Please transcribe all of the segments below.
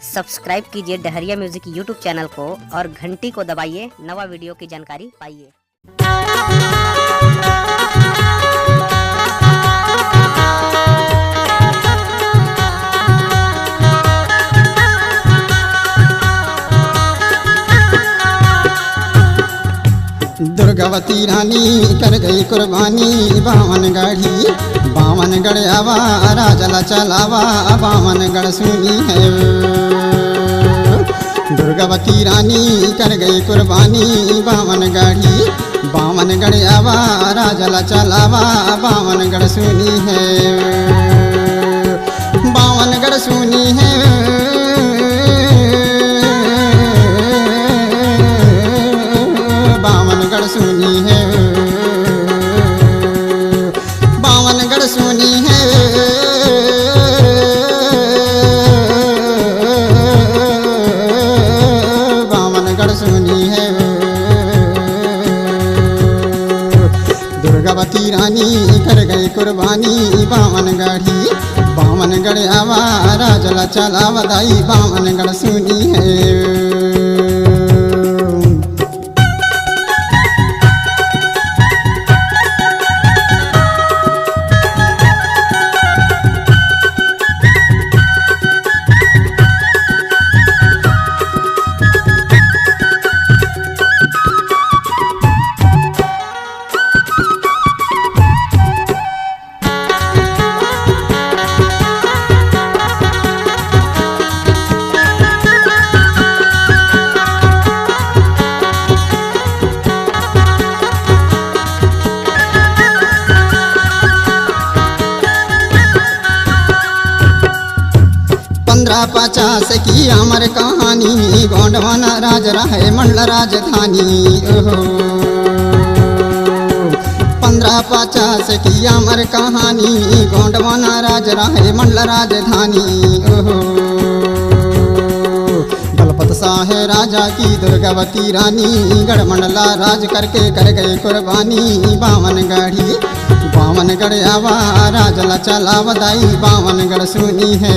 Subscribe कीजिए Dahariya music YouTube channel को और घंटी को दबाइए नवा वीडियो की जानकारी पाइए। दुर्गावती रानी कर गई कुर्बानी बावनगढ़ आवा राजला चलावा बावनगढ़ सुनी है। दुर्गावती रानी कर गई कुर्बानी बावनगढ़ आवा राजला चलावा बावनगढ़ सुनी है। बावनगढ़ सुनी है बावनगढ़ सुनी है बावनगढ़ सुनी है बावनगढ़ सुनी है। दुर्गावती रानी कर गई कुर्बानी बावनगढ़ आवा राजला चला बधाई बावनगढ़ सुनी है। पचास की अमर कहानी गोंडवाना राज रहे मंडल राजधानी। 1550 की अमर कहानी गोंडवाना राज रहे मंडल राजधानी। दलपत शाह राजा की दुर्गावती रानी गढ़मंडला राज करके कर गए कुर्बानी बावनगढ़ आवा राजला चला बधाई बावनगढ़ सुनी है।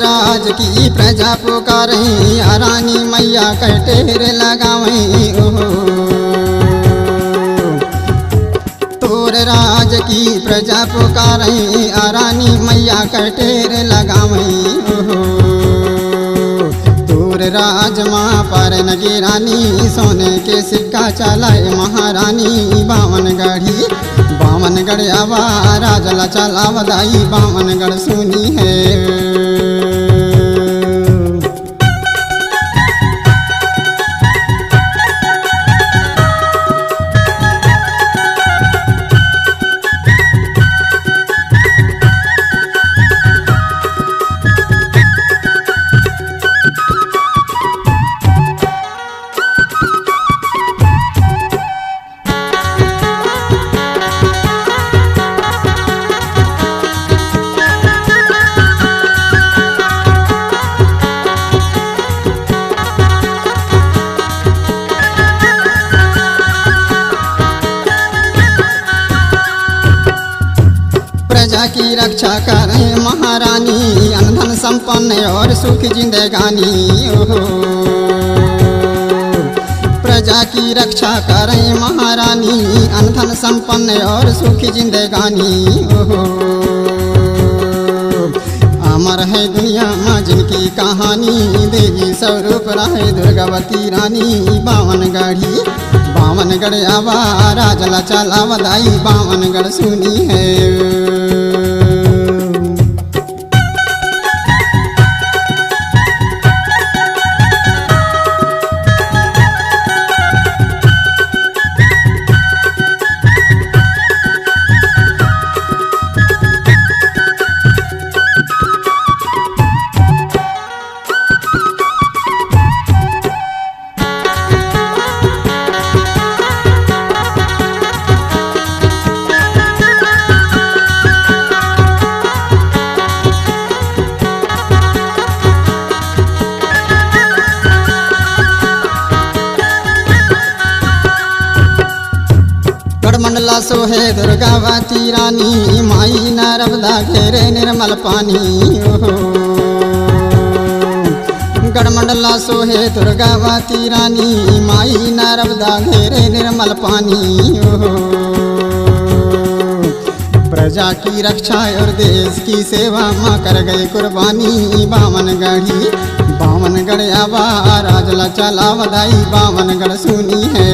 राज की प्रजा पुकारे रानी मैया कटेर लगावई। तोर राज की प्रजा पुकारे रानी मैया कटेर लगावई। तोर राज माँ पर नगी रानी सोने के सिक्का चलाए महारानी बावनगढ़ आवा राजला चला बधाई बावनगढ़ सुनी है। प्रजा की रक्षा करें महारानी अनधन संपन्न और सुख जिंदगानी। प्रजा की रक्षा करें महारानी अनधन संपन्न और सुख जिंदगानी। अमर है दुनिया में जिनकी कहानी देवी स्वरूप रहे दुर्गावती रानी बावनगढ़ आवा राजला चला बधाई बावनगढ़ सुनी है। गढ़मंडला सोहे दुर्गावती रानी माई नर्मदा घेरे निर्मल पानी ओहो। गढ़मंडला सोहे दुर्गावती रानी माई नर्मदा घेरे निर्मल पानी ओहो। प्रजा की रक्षा और देश की सेवा माँ कर गए कुर्बानी। बावनगढ़ आवा राजला चला वदाई बावनगढ़ सुनी है।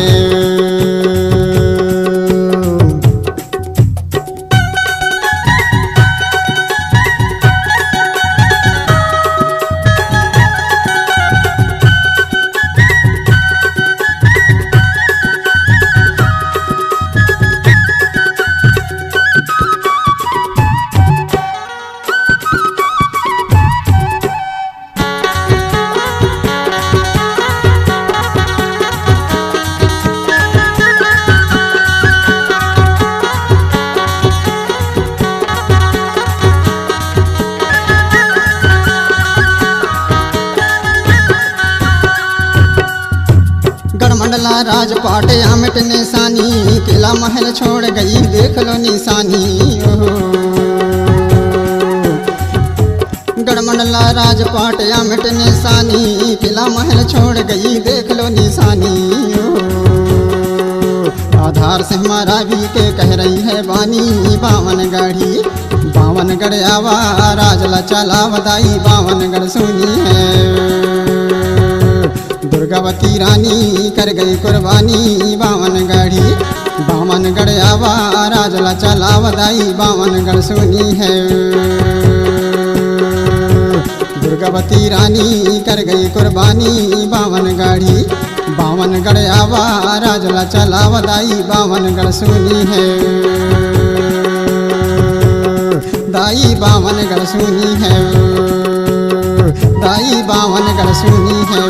गढ़मंडला राजपाट अमिट निशानी किला महल छोड़ गई देख लो निशानी ओहो। गढ़मंडला राजपाट अमिट निशानी किला महल छोड़ गई देख लो निशानी ओहो। आधार से हमारा भी के कह रही है बानी बावनगढ़ आवा राजला चला वदाई बावनगढ़ सुनी है। दुर्गावती रानी कर गई कुर्बानी बावनगढ़ आवा राजला चला वदाई बावनगढ़ सुनी है। दुर्गावती रानी कर गई कुर्बानी बावनगढ़ आवा राजला चला वदाई बावनगढ़ सुनी है। दाई बावनगढ़ सुनी है, दाई बावनगढ़ सुनी है।